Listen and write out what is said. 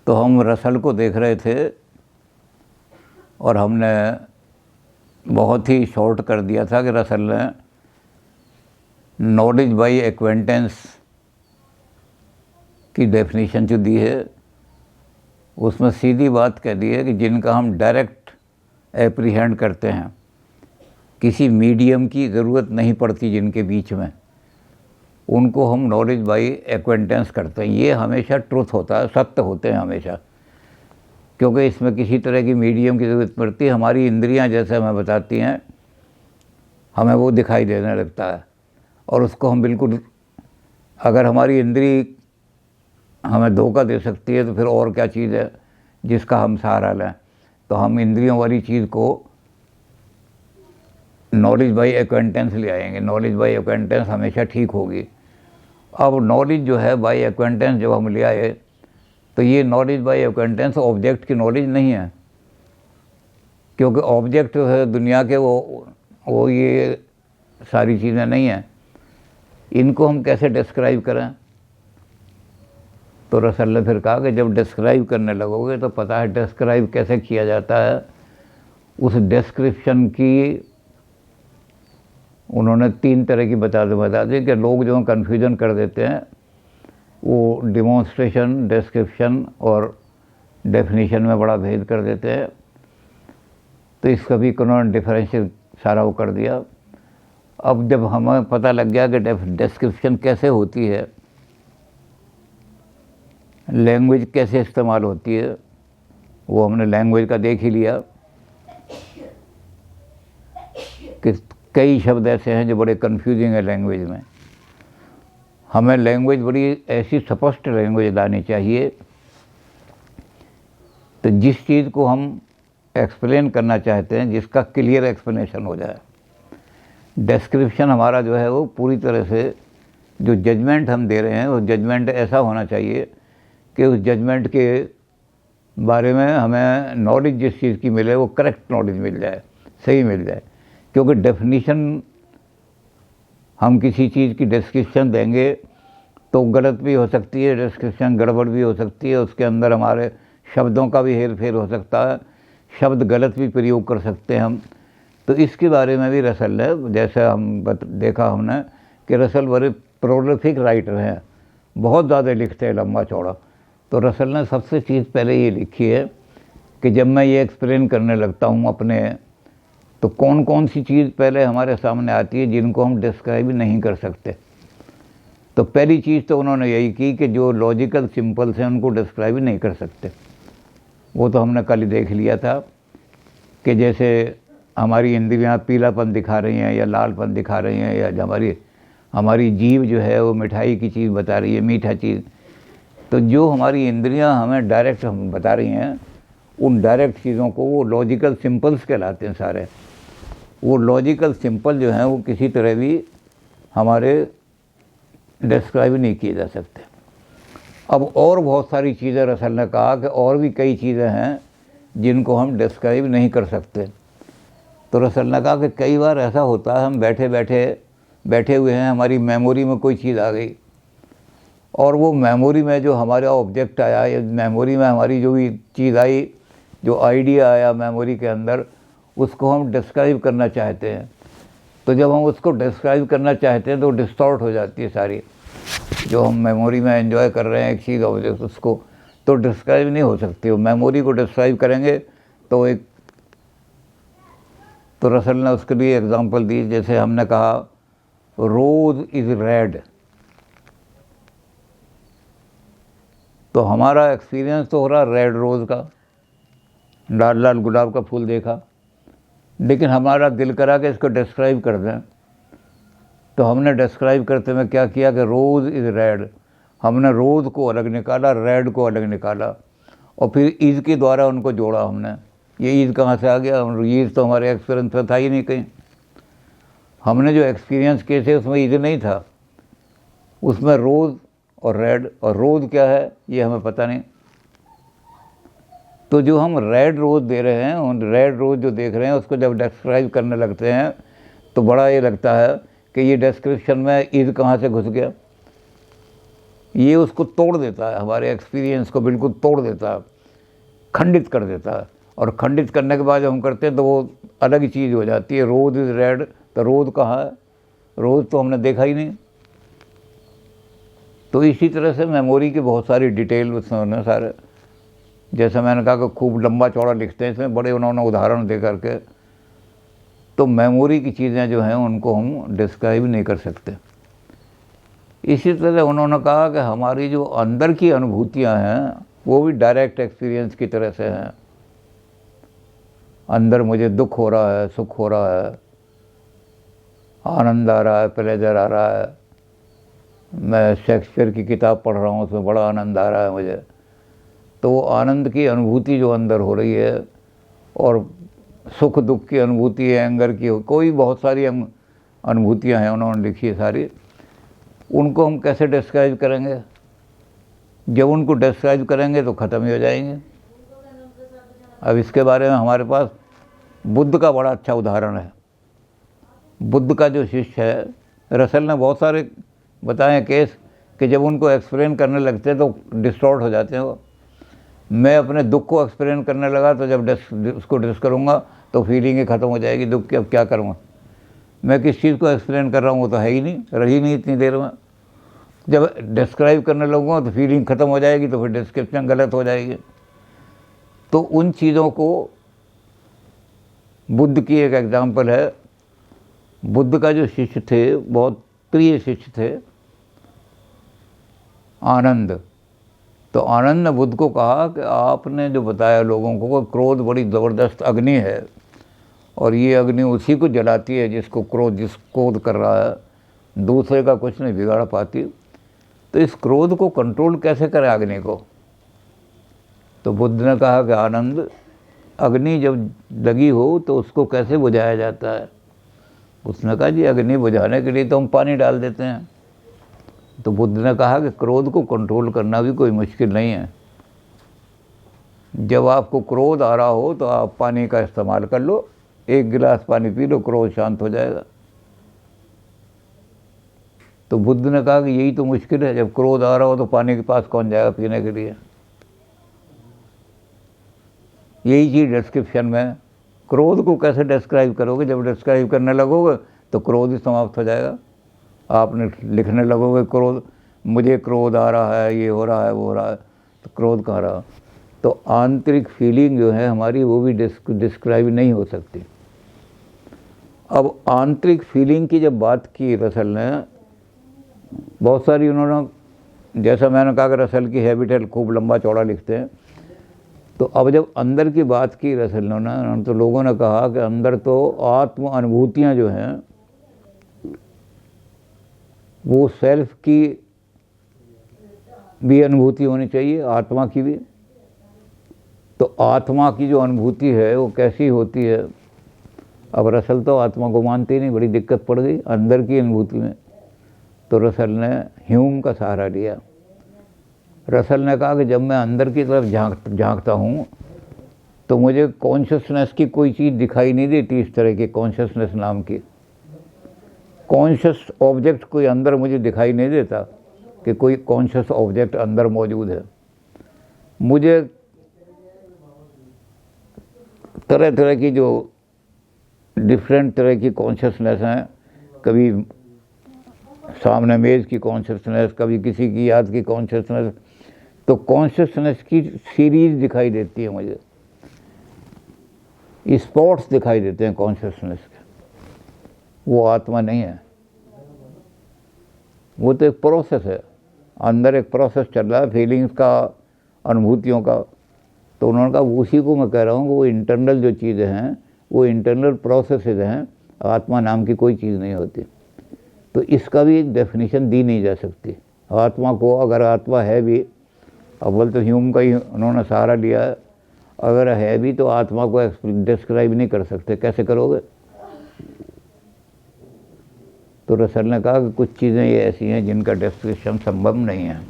तो हम रसल को देख रहे थे और हमने बहुत ही शॉर्ट कर दिया था कि रसल ने नॉलेज बाई एक्वेंटेंस की डेफिनेशन जो दी है उसमें सीधी बात कह दी है कि जिनका हम डायरेक्ट एप्रीहेंड करते हैं, किसी मीडियम की ज़रूरत नहीं पड़ती जिनके बीच में, उनको हम नॉलेज बाई एक्वेंटेंस करते हैं। ये हमेशा ट्रुथ होता है, सत्य होते हैं हमेशा, क्योंकि इसमें किसी तरह की मीडियम की ज़रूरत पड़ती है। हमारी इंद्रियां जैसे हमें बताती हैं, हमें वो दिखाई देने लगता है और उसको हम बिल्कुल, अगर हमारी इंद्री हमें धोखा दे सकती है तो फिर और क्या चीज़ है जिसका हम सहारा लें। तो हम इंद्रियों वाली चीज़ को नॉलेज बाई एक्वेंटेंस ले आएंगे। नॉलेज बाई एक्वेंटेंस हमेशा ठीक होगी। अब नॉलेज जो है बाई एक्वेंटेंस जब हम ले आए तो ये नॉलेज बाई एक्वेंटेंस ऑब्जेक्ट की नॉलेज नहीं है, क्योंकि ऑब्जेक्ट है दुनिया के वो ये सारी चीज़ें नहीं हैं। इनको हम कैसे डिस्क्राइब करें? तो रसल ने फिर कहा कि जब डिस्क्राइब करने लगोगे तो पता है डिस्क्राइब कैसे किया जाता है। उस डिस्क्रिप्शन की उन्होंने 3 तरह की बता दी कि लोग जो कन्फ्यूजन कर देते हैं, वो डिमॉन्स्ट्रेशन, डिस्क्रिप्शन और डेफिनेशन में बड़ा भेद कर देते हैं। तो इसका भी उन्होंने डिफरेंशियल सारा वो कर दिया। अब जब हमें पता लग गया कि डिस्क्रिप्शन कैसे होती है, लैंग्वेज कैसे इस्तेमाल होती है, वो हमने लैंग्वेज का देख ही लिया कि कई शब्द ऐसे हैं जो बड़े कंफ्यूजिंग है लैंग्वेज में। हमें लैंग्वेज बड़ी ऐसी स्पष्ट लैंग्वेज लानी चाहिए तो जिस चीज़ को हम एक्सप्लेन करना चाहते हैं जिसका क्लियर एक्सप्लेनेशन हो जाए। डिस्क्रिप्शन हमारा जो है वो पूरी तरह से जो जजमेंट हम दे रहे हैं वो जजमेंट ऐसा होना चाहिए कि उस जजमेंट के बारे में हमें नॉलेज जिस चीज़ की मिले वो करेक्ट नॉलेज मिल जाए, सही मिल जाए। क्योंकि डेफिनेशन हम किसी चीज़ की डिस्क्रिप्शन देंगे तो गलत भी हो सकती है, डिस्क्रिप्शन गड़बड़ भी हो सकती है, उसके अंदर हमारे शब्दों का भी हेर फेर हो सकता है, शब्द गलत भी प्रयोग कर सकते हैं हम। तो इसके बारे में भी रसल ने, जैसे हम देखा हमने कि रसल बड़े प्रोलिफिक राइटर हैं, बहुत ज़्यादा लिखते हैं, लंबा चौड़ा। तो रसल ने सबसे चीज़ पहले ये लिखी है कि जब मैं ये एक्सप्लेन करने लगता हूँ अपने, तो कौन कौन सी चीज़ पहले हमारे सामने आती है जिनको हम डिस्क्राइब नहीं कर सकते। तो पहली चीज़ तो उन्होंने यही की कि जो लॉजिकल सिंपल्स हैं उनको डिस्क्राइब नहीं कर सकते। वो तो हमने कल ही देख लिया था कि जैसे हमारी इंद्रियां पीलापन दिखा रही हैं या लालपन दिखा रही हैं, या हमारी जीभ जो है वो मिठाई की चीज़ बता रही है, मीठा चीज़। तो जो हमारी इंद्रियां हमें डायरेक्ट हम बता रही हैं, उन डायरेक्ट चीज़ों को वो लॉजिकल सिंपल्स कहलाते हैं सारे। वो लॉजिकल सिंपल जो हैं वो किसी तरह भी हमारे डिस्क्राइब नहीं किए जा सकते। अब और बहुत सारी चीज़ें रसल ने कहा कि और भी कई चीज़ें हैं जिनको हम डिस्क्राइब नहीं कर सकते। तो रसल ने कहा कि कई बार ऐसा होता है हम बैठे हुए हैं, हमारी मेमोरी में कोई चीज़ आ गई और वो मेमोरी में जो हमारा ऑब्जेक्ट आया या मेमोरी में हमारी जो भी चीज़ आई, जो आइडिया आया मेमोरी के अंदर, उसको हम डिस्क्राइब करना चाहते हैं। तो जब हम उसको डिस्क्राइब करना चाहते हैं तो डिस्टॉर्ट हो जाती है सारी, जो हम मेमोरी में एंजॉय कर रहे हैं एक चीज़ ऑब्जेक्ट, उसको तो डिस्क्राइब नहीं हो सकती। वो मेमोरी को डिस्क्राइब करेंगे तो रसल ने उसके लिए एग्जांपल दी। जैसे हमने कहा रोज़ इज़ रेड, तो हमारा एक्सपीरियंस तो हो रहा रेड रोज़ का, लाल लाल गुलाब का फूल देखा, लेकिन हमारा दिल करा कि इसको डिस्क्राइब कर दें। तो हमने डिस्क्राइब करते हुए क्या किया कि रोज़ इज़ रेड। हमने रोज़ को अलग निकाला, रेड को अलग निकाला और फिर ईज़ के द्वारा उनको जोड़ा हमने। ये ईज़ कहाँ से आ गया? ईज़ तो हमारे एक्सपीरियंस में था ही नहीं कहीं। हमने जो एक्सपीरियंस किए थे उसमें ईज़ नहीं था, उसमें रोज़ और रेड, और रोज़ क्या है ये हमें पता नहीं। तो जो हम रेड रोज़ दे रहे हैं, उन रेड रोज़ जो देख रहे हैं उसको जब डिस्क्राइब करने लगते हैं तो बड़ा ये लगता है कि ये डिस्क्रिप्शन में ईद कहाँ से घुस गया। ये उसको तोड़ देता है, हमारे एक्सपीरियंस को बिल्कुल तोड़ देता है, खंडित कर देता है। और खंडित करने के बाद जब हम करते हैं तो वो अलग ही चीज़ हो जाती है। रोज़ इज़ रेड, तो रोज़ कहाँ है? रोज़ तो हमने देखा ही नहीं। तो इसी तरह से मेमोरी की बहुत सारी डिटेल उसमें सारे, जैसे मैंने कहा कि खूब लंबा चौड़ा लिखते हैं, इसमें बड़े उन्होंने उदाहरण दे करके, तो मेमोरी की चीज़ें जो हैं उनको हम डिस्क्राइब नहीं कर सकते। इसी तरह उन्होंने कहा कि हमारी जो अंदर की अनुभूतियां हैं वो भी डायरेक्ट एक्सपीरियंस की तरह से हैं। अंदर मुझे दुख हो रहा है, सुख हो रहा है, आनंद आ रहा है, प्लेजर आ रहा है, मैं शेक्सपियर की किताब पढ़ रहा हूँ उसमें बड़ा आनंद आ रहा है मुझे, तो वो आनंद की अनुभूति जो अंदर हो रही है, और सुख दुख की अनुभूति है, एंगर की, कोई बहुत सारी अनुभूतियाँ हैं उन्होंने लिखी है सारी। उनको हम कैसे डिस्क्राइब करेंगे? जब उनको डिस्क्राइब करेंगे तो ख़त्म ही हो जाएंगे। अब इसके बारे में हमारे पास बुद्ध का बड़ा अच्छा उदाहरण है। बुद्ध का जो शिष्य है, रसल ने बहुत सारे बताए केस कि जब उनको एक्सप्लेन करने लगते हैं तो डिस्टॉर्ट हो जाते हैं वो। मैं अपने दुख को एक्सप्लेन करने लगा तो जब उसको डिस्कस करूँगा तो फीलिंग ही ख़त्म हो जाएगी दुख की। अब क्या करूँगा? मैं किस चीज़ को एक्सप्लेन कर रहा हूँ वो तो है ही नहीं, रही नहीं इतनी देर में। जब डिस्क्राइब करने लगूँगा तो फीलिंग ख़त्म हो जाएगी, तो फिर डिस्क्रिप्शन गलत हो जाएगी। तो उन चीज़ों को, बुद्ध की एक एग्जाम्पल है। बुद्ध का जो शिष्य थे, बहुत प्रिय शिष्य थे, आनंद। तो आनंद ने बुद्ध को कहा कि आपने जो बताया लोगों को, क्रोध बड़ी ज़बरदस्त अग्नि है, और ये अग्नि उसी को जलाती है जिस क्रोध कर रहा है, दूसरे का कुछ नहीं बिगाड़ पाती। तो इस क्रोध को कंट्रोल कैसे करें अग्नि को? तो बुद्ध ने कहा कि आनंद, अग्नि जब लगी हो तो उसको कैसे बुझाया जाता है? उसने कहा जी अग्नि बुझाने के लिए तो हम पानी डाल देते हैं। तो बुद्ध ने कहा कि क्रोध को कंट्रोल करना भी कोई मुश्किल नहीं है। जब आपको क्रोध आ रहा हो तो आप पानी का इस्तेमाल कर लो, 1 गिलास पानी पी लो, क्रोध शांत हो जाएगा। तो बुद्ध ने कहा कि यही तो मुश्किल है, जब क्रोध आ रहा हो तो पानी के पास कौन जाएगा पीने के लिए? यही चीज़ डिस्क्रिप्शन में, क्रोध को कैसे डिस्क्राइब करोगे? जब डिस्क्राइब करने लगोगे तो क्रोध ही समाप्त हो जाएगा। आपने लिखने लगोगे क्रोध, मुझे क्रोध आ रहा है, ये हो रहा है, वो हो रहा है, तो क्रोध कहाँ रहा? तो आंतरिक फीलिंग जो है हमारी, वो भी डिस्क्राइब नहीं हो सकती। अब आंतरिक फीलिंग की जब बात की रसल ने, बहुत सारी उन्होंने, जैसा मैंने कहा कि रसल की हैबिट है खूब लंबा चौड़ा लिखते हैं, तो अब जब अंदर की बात की रसल ने, तो लोगों ने कहा कि अंदर तो आत्म अनुभूतियाँ जो हैं वो सेल्फ की भी अनुभूति होनी चाहिए, आत्मा की भी। तो आत्मा की जो अनुभूति है वो कैसी होती है? अब रसल तो आत्मा को मानती नहीं, बड़ी दिक्कत पड़ गई अंदर की अनुभूति में। तो रसल ने ह्यूम का सहारा लिया। रसल ने कहा कि जब मैं अंदर की तरफ झांकता हूँ तो मुझे कॉन्शियसनेस की कोई चीज़ दिखाई नहीं देती, इस तरह की कॉन्शियसनेस नाम की कॉन्शियस ऑब्जेक्ट कोई अंदर मुझे दिखाई नहीं देता कि कोई कॉन्शियस ऑब्जेक्ट अंदर मौजूद है। मुझे तरह तरह की जो डिफरेंट तरह की कॉन्शियसनेस हैं, कभी सामने मेज़ की कॉन्शियसनेस, कभी किसी की याद की कॉन्शियसनेस, तो कॉन्शियसनेस की सीरीज दिखाई देती है मुझे, स्पॉट्स दिखाई देते हैं कॉन्शियसनेस के। वो आत्मा नहीं है, वो तो एक प्रोसेस है, अंदर एक प्रोसेस चल रहा है फीलिंग्स का, अनुभूतियों का। तो उन्होंने कहा उसी को मैं कह रहा हूँ कि वो इंटरनल जो चीज़ें हैं वो इंटरनल प्रोसेसेस हैं, आत्मा नाम की कोई चीज़ नहीं होती। तो इसका भी एक डेफिनेशन दी नहीं जा सकती आत्मा को। अगर आत्मा है भी, अव्वल तो ह्यूम का ही उन्होंने सहारा लिया है, अगर है भी तो आत्मा को डिस्क्राइब नहीं कर सकते, कैसे करोगे? तो रसल ने कहा कि कुछ चीज़ें ये ऐसी हैं जिनका डिस्क्रिप्शन संभव नहीं है।